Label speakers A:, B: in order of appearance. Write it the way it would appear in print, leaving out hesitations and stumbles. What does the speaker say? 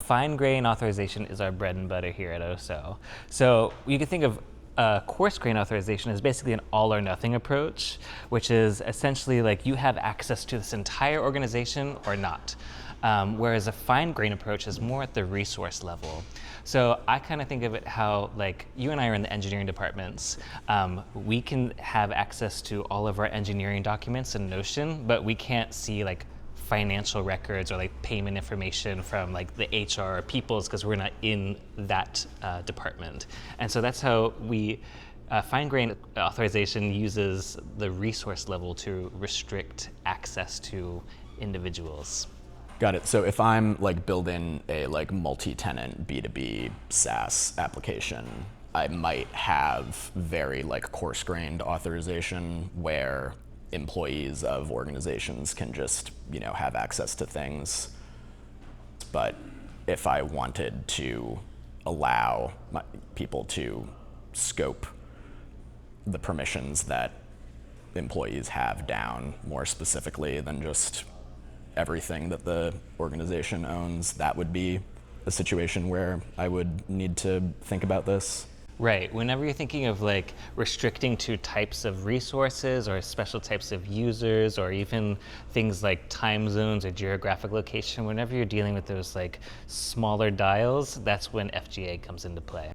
A: fine-grained authorization is our bread and butter here at OSO. So you can think of coarse-grained authorization as basically an all-or-nothing approach, which is essentially like you have access to this entire organization or not. Whereas a fine-grained approach is more at the resource level. So I kind of think of it how, like, you and I are in the engineering departments. We can have access to all of our engineering documents in Notion, but we can't see like financial records or like payment information from like the HR or people's because we're not in that department. And so that's how we fine-grained authorization uses the resource level to restrict access to individuals.
B: Got it. So if I'm like building a like multi-tenant B2B SaaS application, I might have very like coarse-grained authorization where employees of organizations can just, you know, have access to things. But if I wanted to allow people to scope the permissions that employees have down more specifically than just everything that the organization owns, that would be a situation where I would need to think about this.
A: Right. Whenever you're thinking of like restricting to types of resources or special types of users or even things like time zones or geographic location, whenever you're dealing with those like smaller dials, that's when FGA comes into play.